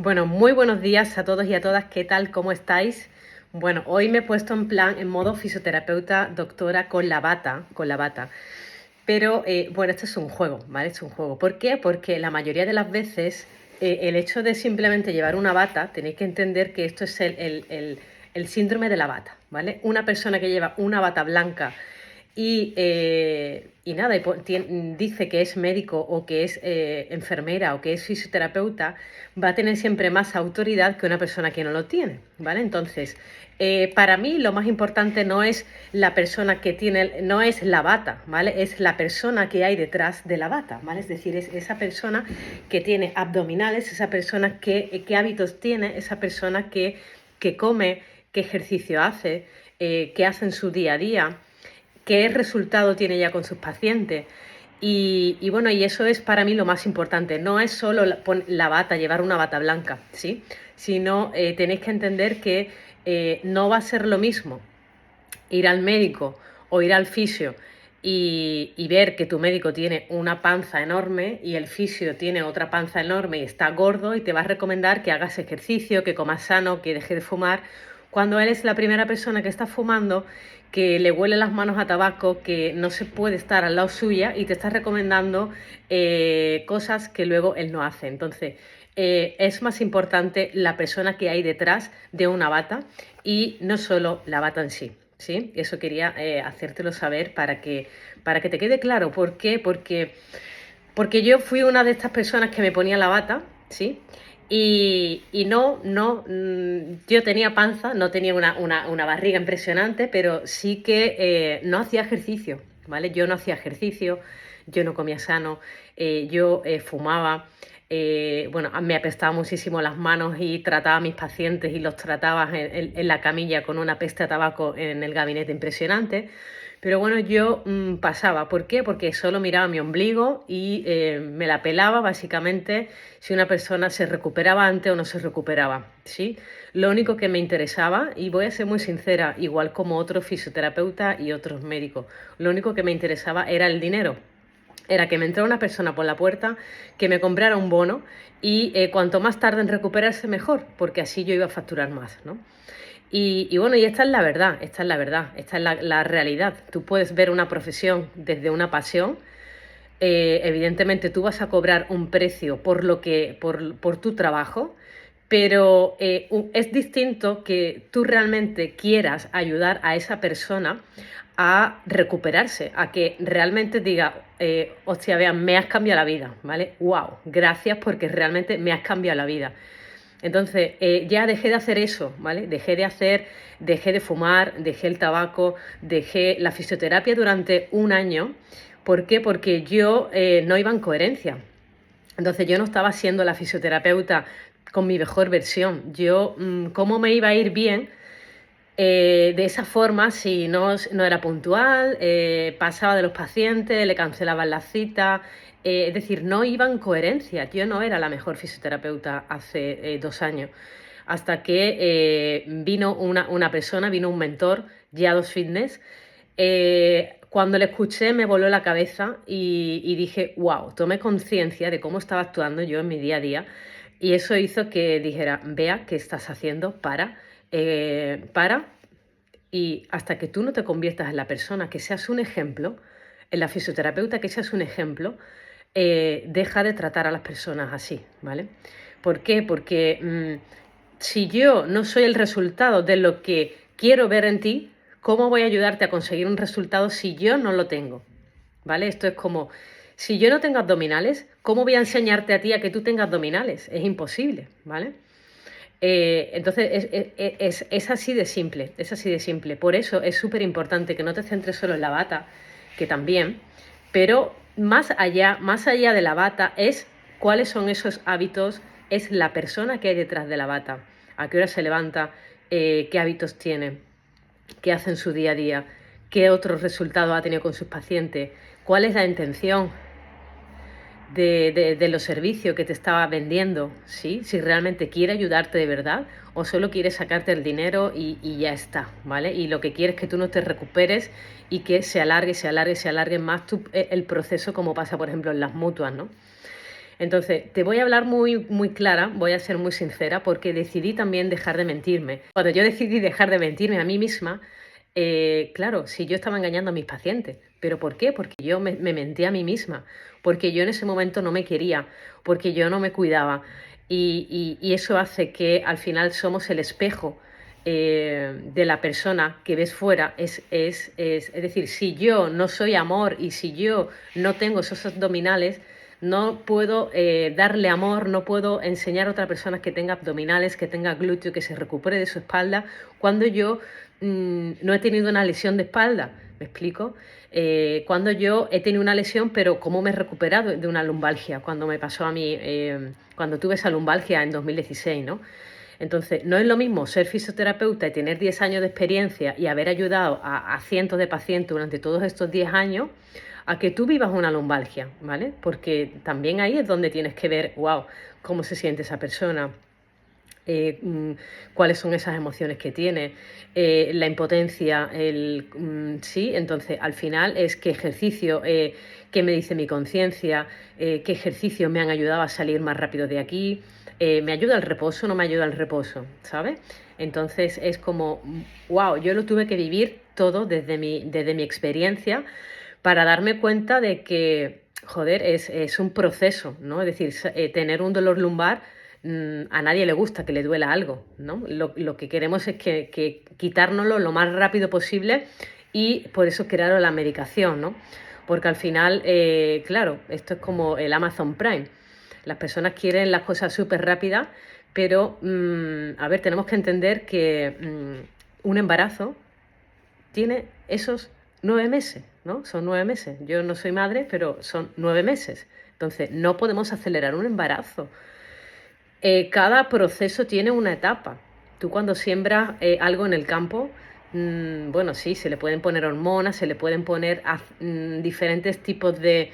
Bueno, muy buenos días a todos y a todas. ¿Qué tal? ¿Cómo estáis? Bueno, hoy me he puesto en modo fisioterapeuta doctora con la bata. Pero bueno, esto es un juego, ¿vale? Es un juego. ¿Por qué? Porque la mayoría de las veces el hecho de simplemente llevar una bata, tenéis que entender que esto es el síndrome de la bata, ¿vale? Una persona que lleva una bata blanca y nada, dice que es médico o que es enfermera o que es fisioterapeuta, va a tener siempre más autoridad que una persona que no lo tiene, ¿vale? Entonces, para mí lo más importante no es la persona que tiene, no es la bata, ¿vale? Es la persona que hay detrás de la bata, ¿vale? Es decir, es esa persona que tiene abdominales, esa persona qué hábitos tiene, esa persona que come, qué ejercicio hace, qué hace en su día a día, qué resultado tiene ya con sus pacientes. Y bueno, y eso es para mí lo más importante. No es solo la bata, llevar una bata blanca, ¿sí? Sino tenéis que entender que no va a ser lo mismo ir al médico o ir al fisio y ver que tu médico tiene una panza enorme y el fisio tiene otra panza enorme y está gordo y te va a recomendar que hagas ejercicio, que comas sano, que dejes de fumar, cuando él es la primera persona que está fumando, que le huele las manos a tabaco, que no se puede estar al lado suya y te está recomendando cosas que luego él no hace. Entonces, es más importante la persona que hay detrás de una bata y no solo la bata en sí. ¿Sí? Eso quería hacértelo saber para que te quede claro. ¿Por qué? Porque yo fui una de estas personas que me ponía la bata, ¿sí? Y yo tenía panza, no tenía una barriga impresionante, pero sí que no hacía ejercicio, ¿vale? Yo no hacía ejercicio, yo no comía sano, yo fumaba, bueno, me apestaba muchísimo las manos y trataba a mis pacientes y los trataba en la camilla con una peste a tabaco en el gabinete impresionante. Pero bueno, yo pasaba. ¿Por qué? Porque solo miraba mi ombligo y me la pelaba básicamente si una persona se recuperaba antes o no se recuperaba, ¿sí? Lo único que me interesaba, y voy a ser muy sincera, igual como otros fisioterapeutas y otros médicos, lo único que me interesaba era el dinero. Era que me entrara una persona por la puerta, que me comprara un bono y cuanto más tarde en recuperarse mejor, porque así yo iba a facturar más, ¿no? Y bueno, y esta es la verdad, esta es la verdad, esta es la realidad. Tú puedes ver una profesión desde una pasión. Evidentemente tú vas a cobrar un precio por tu trabajo, pero es distinto que tú realmente quieras ayudar a esa persona a recuperarse, a que realmente diga, hostia, vean, me has cambiado la vida, ¿vale? ¡Wow! Gracias porque realmente me has cambiado la vida. Entonces, ya dejé de hacer eso, ¿vale? Dejé de fumar, dejé el tabaco, dejé la fisioterapia durante un año. ¿Por qué? Porque yo no iba en coherencia. Entonces, yo no estaba siendo la fisioterapeuta con mi mejor versión. ¿Cómo me iba a ir bien de esa forma si no era puntual, pasaba de los pacientes, le cancelaban las citas, es decir, no iba en coherencia. Yo no era la mejor fisioterapeuta hace 2 años, hasta que vino una persona, vino un mentor, Yados Fitness. Cuando le escuché me voló la cabeza y dije, wow, tomé conciencia de cómo estaba actuando yo en mi día a día y eso hizo que dijera, vea qué estás haciendo para, y hasta que tú no te conviertas en la persona, que seas un ejemplo, en la fisioterapeuta que seas un ejemplo, deja de tratar a las personas así, ¿vale? ¿Por qué? Porque si yo no soy el resultado de lo que quiero ver en ti, ¿cómo voy a ayudarte a conseguir un resultado si yo no lo tengo? ¿Vale? Esto es como, si yo no tengo abdominales, ¿cómo voy a enseñarte a ti a que tú tengas abdominales? Es imposible, ¿vale? Entonces es así de simple, es así de simple. Por eso es súper importante que no te centres solo en la bata, que también, pero más allá de la bata es cuáles son esos hábitos, es la persona que hay detrás de la bata, a qué hora se levanta, qué hábitos tiene, qué hace en su día a día, qué otros resultados ha tenido con sus pacientes, cuál es la intención de los servicios que te estaba vendiendo, ¿sí? Si realmente quiere ayudarte de verdad o solo quiere sacarte el dinero y ya está, ¿vale? Y lo que quiere es que tú no te recuperes y que se alargue más el proceso como pasa, por ejemplo, en las mutuas, ¿no? Entonces, te voy a hablar muy clara, voy a ser muy sincera, porque decidí también dejar de mentirme. Cuando yo decidí dejar de mentirme a mí misma, claro, si yo estaba engañando a mis pacientes, ¿pero por qué? Porque yo me mentí a mí misma, porque yo en ese momento no me quería, porque yo no me cuidaba. Y eso hace que al final somos el espejo de la persona que ves fuera. Es decir, si yo no soy amor y si yo no tengo esos abdominales, no puedo darle amor, no puedo enseñar a otra persona que tenga abdominales, que tenga glúteo, que se recupere de su espalda, cuando yo no he tenido una lesión de espalda. ¿Me explico? Cuando yo he tenido una lesión, pero cómo me he recuperado de una lumbalgia, cuando me pasó a mí, cuando tuve esa lumbalgia en 2016, ¿no? Entonces, no es lo mismo ser fisioterapeuta y tener 10 años de experiencia y haber ayudado a cientos de pacientes durante todos estos 10 años a que tú vivas una lumbalgia, ¿vale? Porque también ahí es donde tienes que ver, wow, cómo se siente esa persona, cuáles son esas emociones que tiene, la impotencia, sí, entonces al final es qué ejercicio, qué me dice mi conciencia, qué ejercicios me han ayudado a salir más rápido de aquí, me ayuda el reposo, no me ayuda el reposo, ¿sabes? Entonces es como, wow, yo lo tuve que vivir todo desde mi experiencia para darme cuenta de que, joder, es un proceso, ¿no? Es decir, tener un dolor lumbar, a nadie le gusta que le duela algo, ¿no? Lo que queremos es que quitárnoslo lo más rápido posible y por eso crearon la medicación, ¿no? Porque al final, claro, esto es como el Amazon Prime. Las personas quieren las cosas súper rápidas, pero, a ver, tenemos que entender que un embarazo tiene esos 9 meses, ¿no? Son 9 meses. Yo no soy madre, pero son 9 meses. Entonces, no podemos acelerar un embarazo. Cada proceso tiene una etapa. Tú cuando siembras algo en el campo, bueno, sí, se le pueden poner hormonas, se le pueden poner diferentes tipos de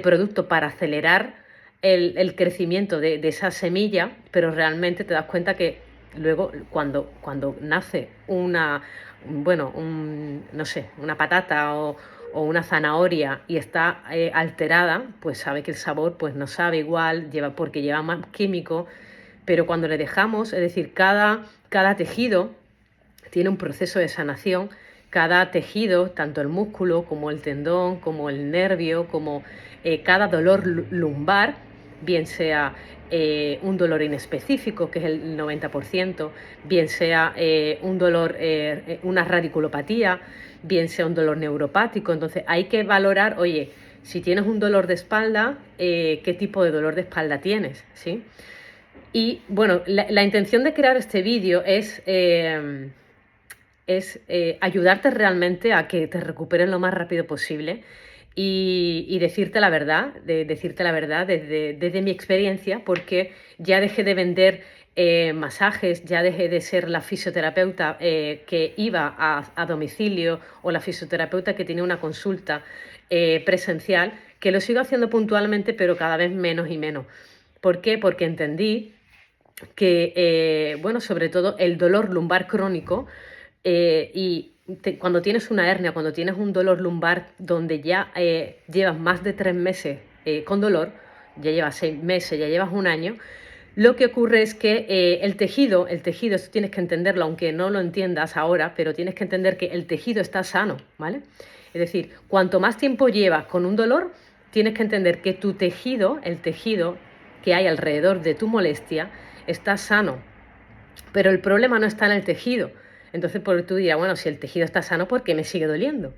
productos para acelerar el crecimiento de esa semilla, pero realmente te das cuenta que luego cuando nace bueno, no sé, una patata o una zanahoria y está alterada, pues sabe que el sabor pues no sabe igual, porque lleva más químico, pero cuando le dejamos, es decir, cada tejido tiene un proceso de sanación, cada tejido, tanto el músculo como el tendón, como el nervio, como cada dolor lumbar, bien sea un dolor inespecífico, que es el 90%, bien sea un dolor, una radiculopatía, bien sea un dolor neuropático. Entonces hay que valorar, oye, si tienes un dolor de espalda, ¿qué tipo de dolor de espalda tienes? ¿Sí? Y bueno, la intención de crear este vídeo es ayudarte realmente a que te recuperes lo más rápido posible y decirte la verdad, decirte la verdad desde mi experiencia, porque ya dejé de vender masajes, ya dejé de ser la fisioterapeuta que iba a domicilio o la fisioterapeuta que tenía una consulta presencial, que lo sigo haciendo puntualmente, pero cada vez menos y menos. ¿Por qué? Porque entendí que, bueno, sobre todo el dolor lumbar crónico cuando tienes una hernia, cuando tienes un dolor lumbar donde ya llevas más de 3 meses con dolor, ya llevas 6 meses, ya llevas un año, lo que ocurre es que el tejido, esto tienes que entenderlo, aunque no lo entiendas ahora, pero tienes que entender que el tejido está sano, ¿vale? Es decir, cuanto más tiempo llevas con un dolor, tienes que entender que tu tejido, el tejido que hay alrededor de tu molestia, está sano. Pero el problema no está en el tejido. Entonces, por tú dirás, bueno, si el tejido está sano, ¿por qué me sigue doliendo?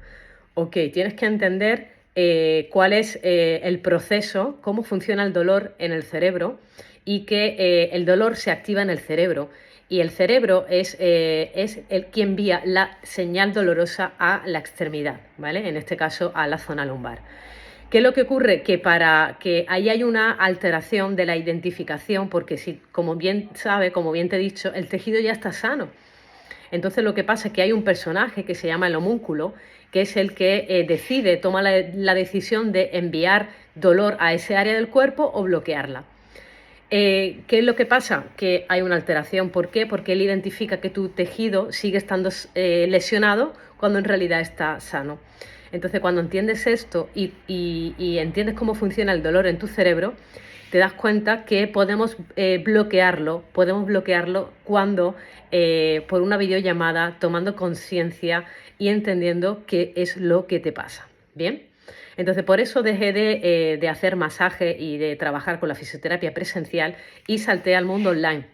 Ok, tienes que entender cuál es el proceso, cómo funciona el dolor en el cerebro y que el dolor se activa en el cerebro. Y el cerebro es el que envía la señal dolorosa a la extremidad, ¿vale? En este caso, a la zona lumbar. ¿Qué es lo que ocurre? Que para que ahí hay una alteración de la identificación, porque si, como bien sabe, como bien te he dicho, el tejido ya está sano. Entonces lo que pasa es que hay un personaje que se llama el homúnculo, que es el que decide, toma la decisión de enviar dolor a ese área del cuerpo o bloquearla. ¿Qué es lo que pasa? Que hay una alteración. ¿Por qué? Porque él identifica que tu tejido sigue estando lesionado cuando en realidad está sano. Entonces, cuando entiendes esto y entiendes cómo funciona el dolor en tu cerebro, te das cuenta que podemos bloquearlo cuando por una videollamada, tomando conciencia y entendiendo qué es lo que te pasa. ¿Bien? Entonces, por eso dejé de hacer masaje y de trabajar con la fisioterapia presencial y salté al mundo online.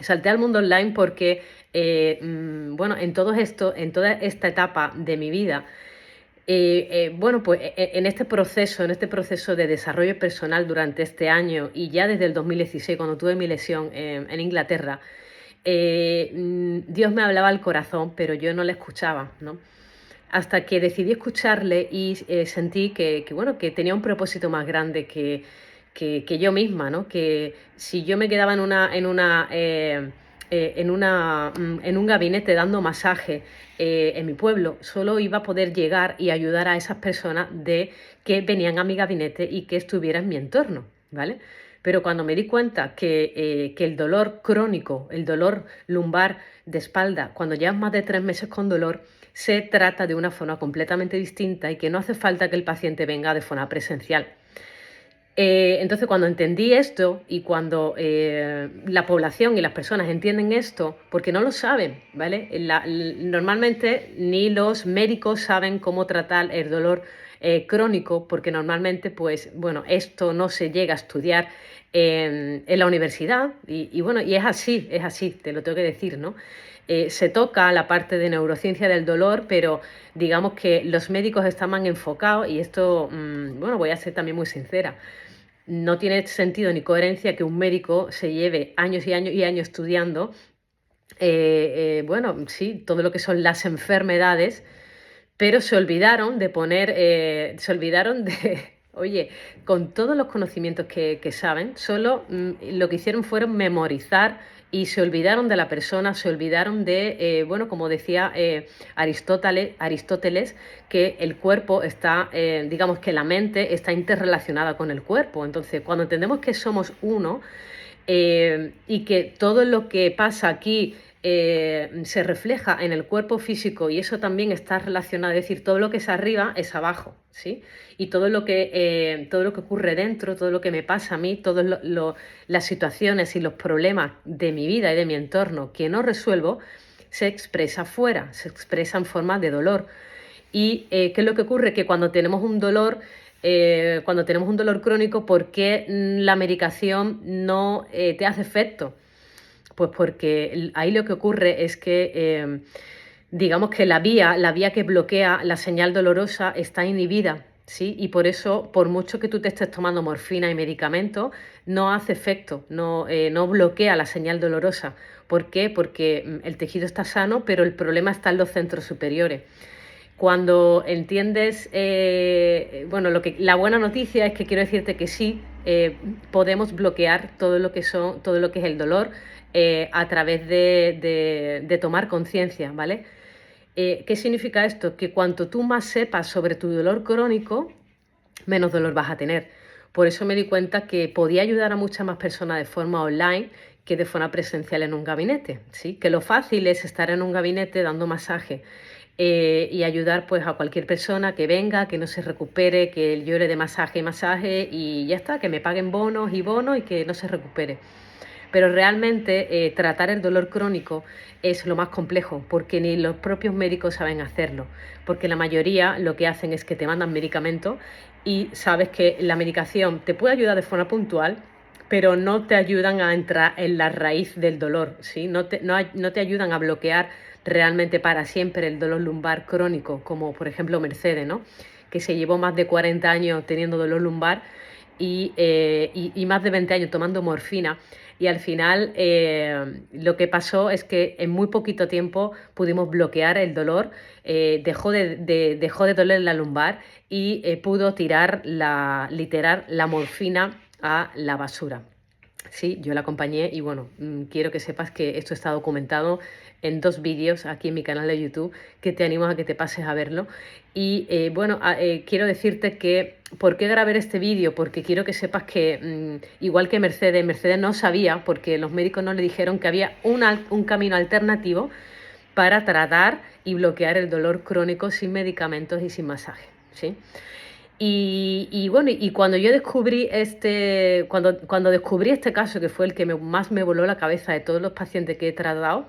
Salté al mundo online porque, bueno, en toda esta etapa de mi vida, bueno, pues en este proceso de desarrollo personal durante este año y ya desde el 2016, cuando tuve mi lesión en Inglaterra, Dios me hablaba al corazón, pero yo no le escuchaba, ¿no? Hasta que decidí escucharle y sentí bueno, que tenía un propósito más grande que yo misma, ¿no? Que si yo me quedaba en un gabinete dando masaje en mi pueblo, solo iba a poder llegar y ayudar a esas personas que venían a mi gabinete y que estuvieran en mi entorno, ¿vale? Pero cuando me di cuenta que el dolor crónico, el dolor lumbar de espalda, cuando llevas más de 3 meses con dolor, se trata de una forma completamente distinta y que no hace falta que el paciente venga de forma presencial. Entonces, cuando entendí esto y cuando la población y las personas entienden esto, porque no lo saben, ¿vale? Normalmente ni los médicos saben cómo tratar el dolor crónico, porque normalmente, pues, bueno, esto no se llega a estudiar en la universidad bueno, y es así, te lo tengo que decir, ¿no? Se toca la parte de neurociencia del dolor, pero digamos que los médicos están más enfocados y esto, bueno, voy a ser también muy sincera. No tiene sentido ni coherencia que un médico se lleve años y años y años estudiando, bueno, sí, todo lo que son las enfermedades, pero se olvidaron de oye, con todos los conocimientos que saben, solo lo que hicieron fueron memorizar y se olvidaron de la persona, se olvidaron bueno, como decía Aristóteles, que el cuerpo está, digamos que la mente está interrelacionada con el cuerpo. Entonces, cuando entendemos que somos uno y que todo lo que pasa aquí se refleja en el cuerpo físico y eso también está relacionado, es decir, todo lo que es arriba es abajo, ¿sí? Y todo lo que ocurre dentro, todo lo que me pasa a mí, todas las situaciones y los problemas de mi vida y de mi entorno que no resuelvo, se expresa afuera, se expresa en forma de dolor. ¿Y qué es lo que ocurre? Que cuando tenemos un dolor crónico, ¿por qué la medicación no te hace efecto? Pues porque ahí lo que ocurre es que, digamos que la vía que bloquea la señal dolorosa está inhibida, ¿sí? Y por eso, por mucho que tú te estés tomando morfina y medicamentos, no hace efecto, no bloquea la señal dolorosa. ¿Por qué? Porque el tejido está sano, pero el problema está en los centros superiores. Cuando entiendes, bueno, la buena noticia es que quiero decirte que sí, podemos bloquear todo lo que es el dolor a través de tomar conciencia, ¿vale? ¿Qué significa esto? Que cuanto tú más sepas sobre tu dolor crónico, menos dolor vas a tener. Por eso me di cuenta que podía ayudar a muchas más personas de forma online que de forma presencial en un gabinete, ¿sí? Que lo fácil es estar en un gabinete dando masaje y ayudar pues a cualquier persona que venga, que no se recupere, que llore de masaje y masaje y ya está, que me paguen bonos y que no se recupere. Pero realmente tratar el dolor crónico es lo más complejo, porque ni los propios médicos saben hacerlo, porque la mayoría lo que hacen es que te mandan medicamentos y sabes que la medicación te puede ayudar de forma puntual, pero no te ayudan a entrar en la raíz del dolor, ¿sí? No te ayudan a bloquear realmente para siempre el dolor lumbar crónico, como por ejemplo Mercedes, ¿no? Que se llevó más de 40 años teniendo dolor lumbar y más de 20 años tomando morfina. Y al final lo que pasó es que en muy poquito tiempo pudimos bloquear el dolor, dejó de doler la lumbar y pudo tirar literal la morfina a la basura. Sí, yo la acompañé y bueno, quiero que sepas que esto está documentado en 2 vídeos aquí en mi canal de YouTube, que te animo a que te pases a verlo. Y bueno, quiero decirte que, ¿por qué grabé este vídeo? Porque quiero que sepas que, igual que Mercedes no sabía, porque los médicos no le dijeron que había un camino alternativo para tratar y bloquear el dolor crónico sin medicamentos y sin masaje, ¿sí? Y bueno, y cuando yo descubrí cuando descubrí este caso, que fue el que más me voló la cabeza de todos los pacientes que he tratado,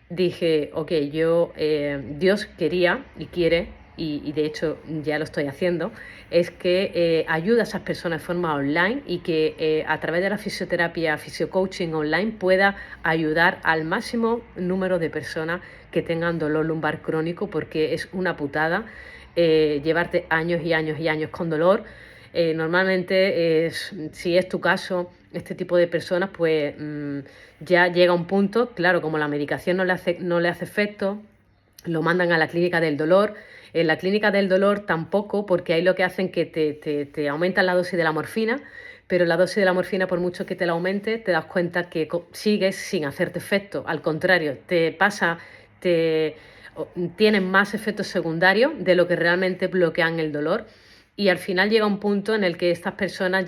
dije, ok, Dios quería y quiere, y de hecho ya lo estoy haciendo, es que ayude a esas personas de forma online y que a través de la fisioterapia, fisiocoaching online pueda ayudar al máximo número de personas que tengan dolor lumbar crónico, porque es una putada llevarte años y años y años con dolor. Normalmente, si es tu caso, este tipo de personas, pues ya llega un punto, claro, como la medicación no le hace efecto, lo mandan a la clínica del dolor. En la clínica del dolor tampoco, porque ahí lo que hacen que te aumentan la dosis de la morfina, pero la dosis de la morfina, por mucho que te la aumente, te das cuenta que sigues sin hacerte efecto. Al contrario, te tienen más efectos secundarios de lo que realmente bloquean el dolor. Y al final llega un punto en el que estas personas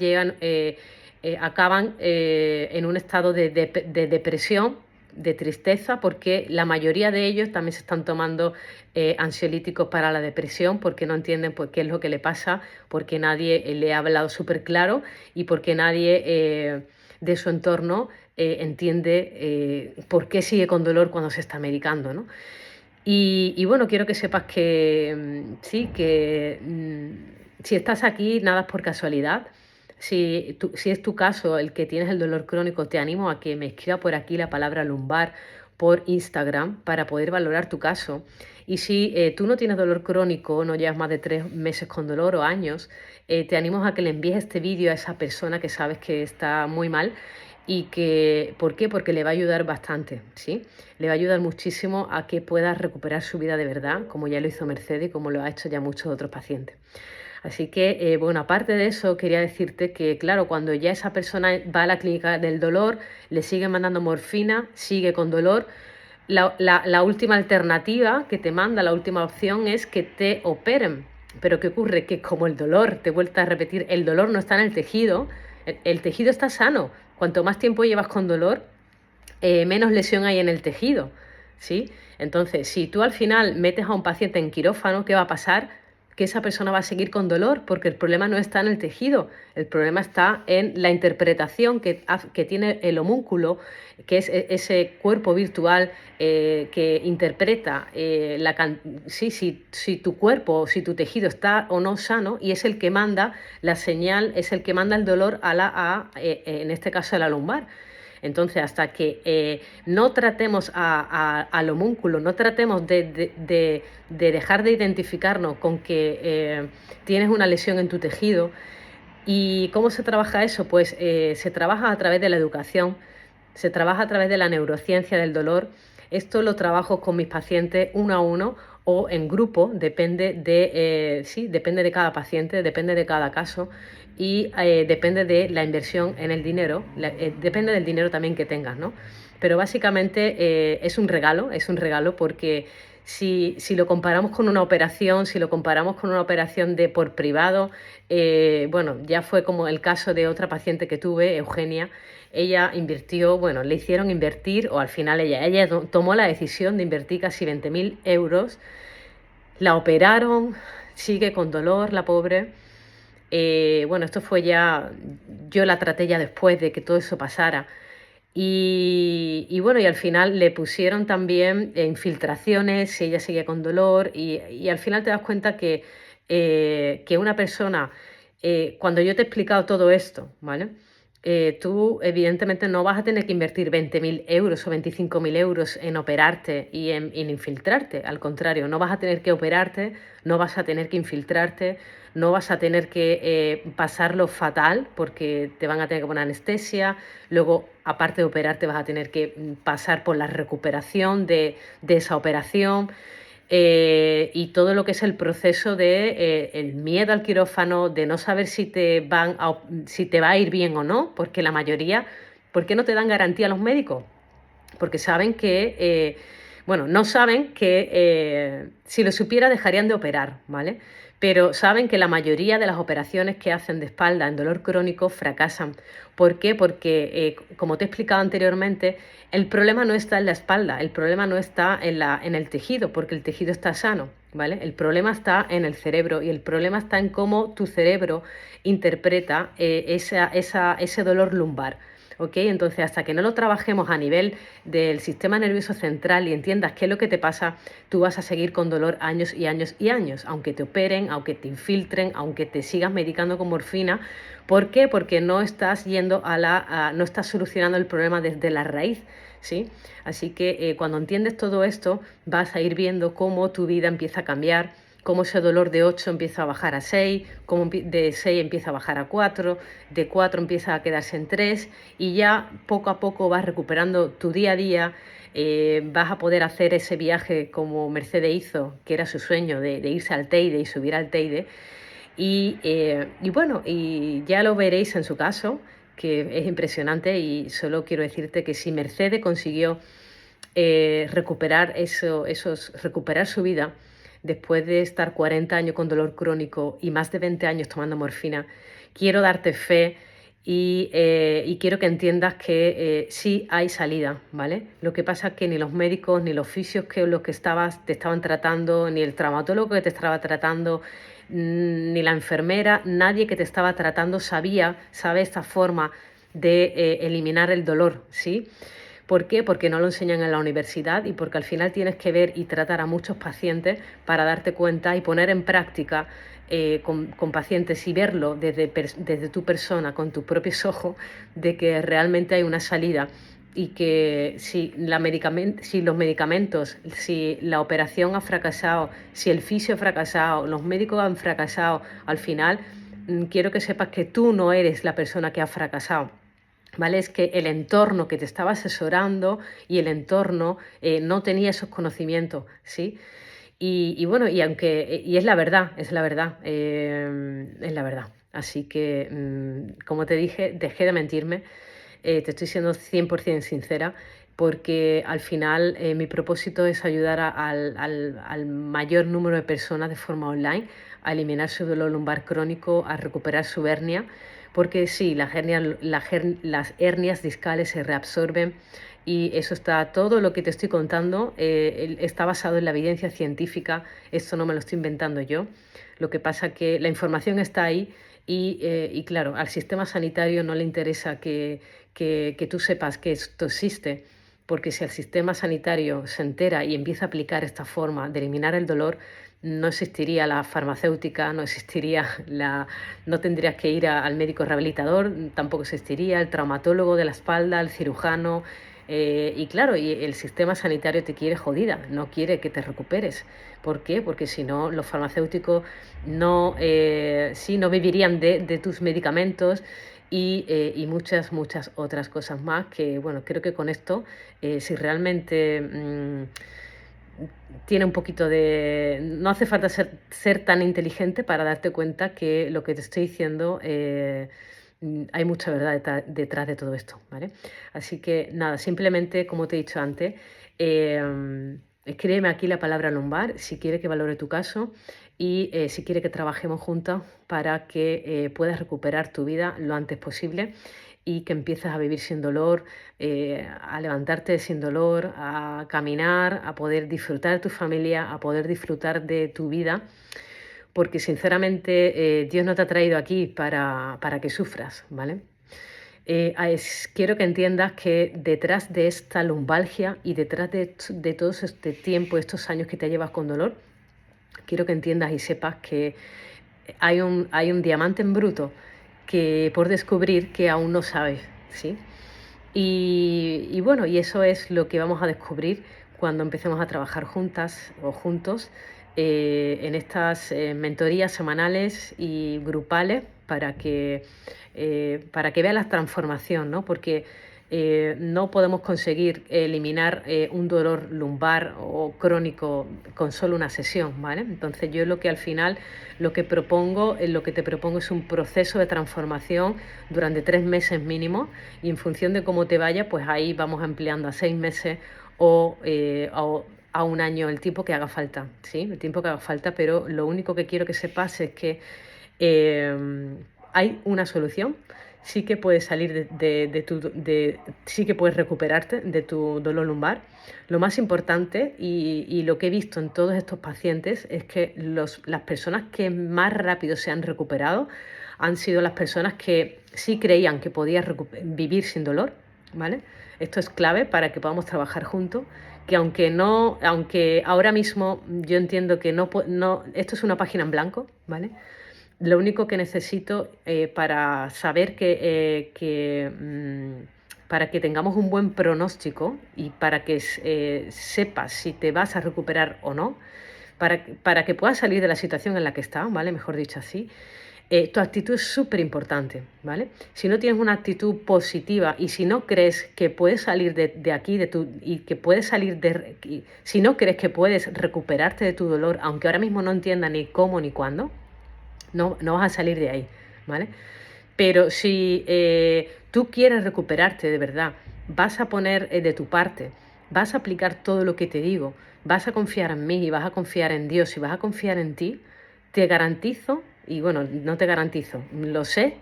acaban en un estado de depresión, de tristeza, porque la mayoría de ellos también se están tomando ansiolíticos para la depresión, porque no entienden por qué es lo que le pasa, porque nadie le ha hablado súper claro y porque nadie de su entorno entiende por qué sigue con dolor cuando se está medicando, ¿no? Y bueno, quiero que sepas que sí, que si estás aquí, nada es por casualidad. Si es tu caso el que tienes el dolor crónico, te animo a que me escriba por aquí la palabra lumbar por Instagram para poder valorar tu caso. Y si tú no tienes dolor crónico, no llevas más de 3 meses con dolor o años, te animo a que le envíes este vídeo a esa persona que sabes que está muy mal y que, ¿por qué? Porque le va a ayudar bastante, ¿sí? Le va a ayudar muchísimo a que pueda recuperar su vida de verdad, como ya lo hizo Mercedes y como lo ha hecho ya muchos otros pacientes. Así que, bueno, aparte de eso, quería decirte que, claro, cuando ya esa persona va a la clínica del dolor, le siguen mandando morfina, sigue con dolor, la última alternativa que te manda, la última opción es que te operen. Pero ¿qué ocurre? Que como el dolor, te he vuelto a repetir, el dolor no está en el tejido, el tejido está sano. Cuanto más tiempo llevas con dolor, menos lesión hay en el tejido, ¿sí? Entonces, si tú al final metes a un paciente en quirófano, ¿qué va a pasar? Que esa persona va a seguir con dolor, porque el problema no está en el tejido, el problema está en la interpretación que tiene el homúnculo, que es ese cuerpo virtual que interpreta si tu cuerpo, si tu tejido está o no sano, y es el que manda la señal, es el que manda el dolor en este caso a la lumbar. Entonces, hasta que no tratemos al homúnculo, no tratemos de dejar de identificarnos con que tienes una lesión en tu tejido. ¿Y cómo se trabaja eso? Pues se trabaja a través de la educación, se trabaja a través de la neurociencia del dolor. Esto lo trabajo con mis pacientes uno a uno o en grupo, depende de cada paciente, depende de cada caso y depende de la inversión en el dinero, depende del dinero también que tengas, ¿no? Pero básicamente es un regalo porque si lo comparamos con una operación, si lo comparamos con una operación por privado, bueno, ya fue como el caso de otra paciente que tuve, Eugenia. Ella invirtió, bueno, le hicieron invertir, o al final ella tomó la decisión de invertir casi 20.000 euros. La operaron, sigue con dolor la pobre. Bueno, esto fue ya, yo la traté ya después de que todo eso pasara. Y bueno, y al final le pusieron también infiltraciones, ella seguía con dolor y al final te das cuenta que una persona, cuando yo te he explicado todo esto, ¿vale? Tú evidentemente no vas a tener que invertir 20.000 euros o 25.000 euros en operarte y en infiltrarte. Al contrario, no vas a tener que operarte, no vas a tener que infiltrarte, no vas a tener que pasarlo fatal porque te van a tener que poner anestesia. Luego, aparte de operarte, vas a tener que pasar por la recuperación de esa operación. Y todo lo que es el proceso de el miedo al quirófano, de no saber si te va a ir bien o no, porque la mayoría, ¿por qué no te dan garantía los médicos? Porque saben bueno, no saben que si lo supiera dejarían de operar, ¿vale? Pero saben que la mayoría de las operaciones que hacen de espalda en dolor crónico fracasan. ¿Por qué? Porque, como te he explicado anteriormente, el problema no está en la espalda, el problema no está en el tejido, porque el tejido está sano. ¿vale? El problema está en el cerebro y el problema está en cómo tu cerebro interpreta ese dolor lumbar. ¿Ok? Entonces, hasta que no lo trabajemos a nivel del sistema nervioso central y entiendas qué es lo que te pasa, tú vas a seguir con dolor años y años y años, aunque te operen, aunque te infiltren, aunque te sigas medicando con morfina. ¿Por qué? Porque no estás yendo no estás solucionando el problema desde la raíz, ¿sí? Así que cuando entiendes todo esto, vas a ir viendo cómo tu vida empieza a cambiar, cómo ese dolor de 8 empieza a bajar a 6, cómo de 6 empieza a bajar a 4, de 4 empieza a quedarse en 3 y ya poco a poco vas recuperando tu día a día, vas a poder hacer ese viaje como Mercedes hizo, que era su sueño de irse al Teide y subir al Teide. Y bueno, y ya lo veréis en su caso, que es impresionante y solo quiero decirte que si Mercedes consiguió recuperar su vida después de estar 40 años con dolor crónico y más de 20 años tomando morfina, quiero darte fe y quiero que entiendas que sí hay salida, ¿vale? Lo que pasa es que ni los médicos, ni los fisios que los que te estaban tratando, ni el traumatólogo que te estaba tratando, ni la enfermera, nadie que te estaba tratando sabe esta forma de eliminar el dolor, ¿sí? ¿Por qué? Porque no lo enseñan en la universidad y porque al final tienes que ver y tratar a muchos pacientes para darte cuenta y poner en práctica con pacientes y verlo desde tu persona, con tus propios ojos, de que realmente hay una salida y que si los medicamentos, si la operación ha fracasado, si el fisio ha fracasado, los médicos han fracasado, al final quiero que sepas que tú no eres la persona que ha fracasado. ¿Vale? Es que el entorno que te estaba asesorando y el entorno no tenía esos conocimientos, ¿sí? Y bueno, y es la verdad, es la verdad. Así que, como te dije, dejé de mentirme, te estoy siendo 100% sincera, porque al final mi propósito es ayudar al mayor número de personas de forma online a eliminar su dolor lumbar crónico, a recuperar su hernia, porque sí, las hernias discales se reabsorben y eso está, todo lo que te estoy contando está basado en la evidencia científica, esto no me lo estoy inventando yo. Lo que pasa que la información está ahí y claro, al sistema sanitario no le interesa que tú sepas que esto existe, porque si el sistema sanitario se entera y empieza a aplicar esta forma de eliminar el dolor, no existiría la farmacéutica, no tendrías que ir al médico rehabilitador, tampoco existiría el traumatólogo de la espalda, el cirujano. Y claro, y el sistema sanitario te quiere jodida, no quiere que te recuperes. ¿Por qué? Porque si no, los farmacéuticos no vivirían de tus medicamentos y muchas otras cosas más que, bueno, creo que con esto, si realmente tiene un poquito de... No hace falta ser tan inteligente para darte cuenta que lo que te estoy diciendo, hay mucha verdad detrás de todo esto, ¿vale? Así que nada, simplemente, como te he dicho antes, escríbeme aquí la palabra lumbar si quiere que valore tu caso y si quiere que trabajemos juntas para que puedas recuperar tu vida lo antes posible y que empieces a vivir sin dolor, a levantarte sin dolor, a caminar, a poder disfrutar de tu familia, a poder disfrutar de tu vida, porque sinceramente Dios no te ha traído aquí para que sufras, ¿vale? Quiero que entiendas que detrás de esta lumbalgia y detrás de todo este tiempo, estos años que te llevas con dolor, quiero que entiendas y sepas que hay un diamante en bruto que por descubrir que aún no sabes, ¿sí? Y bueno, y eso es lo que vamos a descubrir cuando empecemos a trabajar juntas o juntos en estas mentorías semanales y grupales para que veas la transformación, ¿no? Porque no podemos conseguir eliminar un dolor lumbar o crónico con solo una sesión, ¿vale? Entonces yo lo que al final lo que te propongo es un proceso de transformación durante 3 meses mínimo y en función de cómo te vaya, pues ahí vamos ampliando a 6 meses o a un año, el tiempo que haga falta, ¿sí? El tiempo que haga falta, pero lo único que quiero que sepas es que hay una solución sí que puedes salir sí que puedes recuperarte de tu dolor lumbar. Lo más importante y lo que he visto en todos estos pacientes es que las personas que más rápido se han recuperado han sido las personas que sí creían que podían vivir sin dolor, ¿vale? Esto es clave para que podamos trabajar juntos, que aunque ahora mismo yo entiendo que no, esto es una página en blanco, ¿vale? Lo único que necesito para saber para que tengamos un buen pronóstico y para que sepas si te vas a recuperar o no, para que puedas salir de la situación en la que estás, ¿vale? Mejor dicho así, tu actitud es súper importante, ¿vale? Si no tienes una actitud positiva y si no crees que puedes salir de aquí, y que puedes si no crees que puedes recuperarte de tu dolor, aunque ahora mismo no entiendas ni cómo ni cuándo, no vas a salir de ahí, ¿vale? Pero si tú quieres recuperarte de verdad, vas a poner de tu parte, vas a aplicar todo lo que te digo, vas a confiar en mí y vas a confiar en Dios y vas a confiar en ti, te garantizo, y bueno, no te garantizo, lo sé,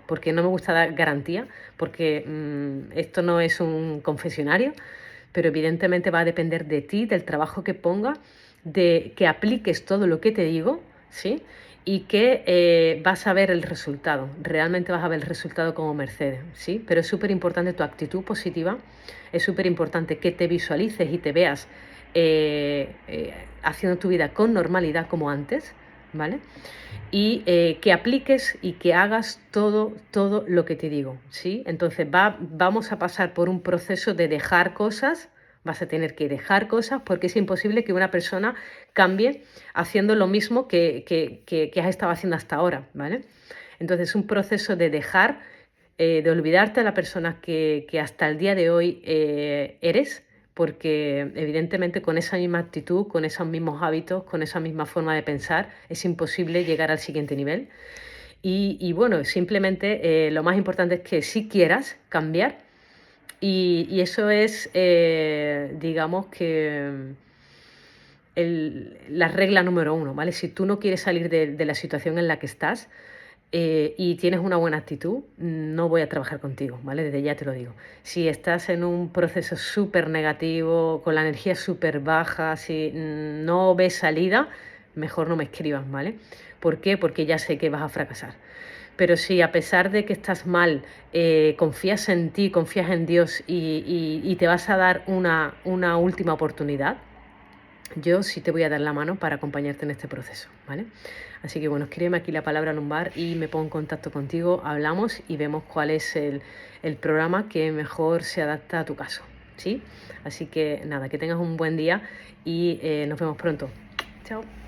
porque no me gusta dar garantía, porque esto no es un confesionario, pero evidentemente va a depender de ti, del trabajo que pongas, de que apliques todo lo que te digo, ¿sí? Y que vas a ver el resultado, realmente vas a ver el resultado como Mercedes, ¿sí? Pero es súper importante tu actitud positiva, es súper importante que te visualices y te veas haciendo tu vida con normalidad como antes, ¿vale? Y que apliques y que hagas todo lo que te digo, ¿sí? Entonces vamos a pasar por un proceso de dejar cosas, vas a tener que dejar cosas porque es imposible que una persona cambie haciendo lo mismo que has estado haciendo hasta ahora, ¿vale? Entonces es un proceso de dejar, de olvidarte de la persona que hasta el día de hoy eres, porque evidentemente con esa misma actitud, con esos mismos hábitos, con esa misma forma de pensar, es imposible llegar al siguiente nivel. Y bueno, simplemente lo más importante es que si quieras cambiar y eso es, digamos que la regla número uno, ¿vale? Si tú no quieres salir de la situación en la que estás, y tienes una buena actitud, no voy a trabajar contigo, ¿vale? Desde ya te lo digo. Si estás en un proceso súper negativo, con la energía súper baja, si no ves salida, mejor no me escribas, ¿vale? ¿Por qué? Porque ya sé que vas a fracasar. Pero si a pesar de que estás mal, confías en ti, confías en Dios y te vas a dar una última oportunidad, yo sí te voy a dar la mano para acompañarte en este proceso, ¿vale? Así que bueno, escríbeme aquí la palabra lumbar y me pongo en contacto contigo, hablamos y vemos cuál es el programa que mejor se adapta a tu caso, ¿sí? Así que nada, que tengas un buen día y nos vemos pronto. Chao.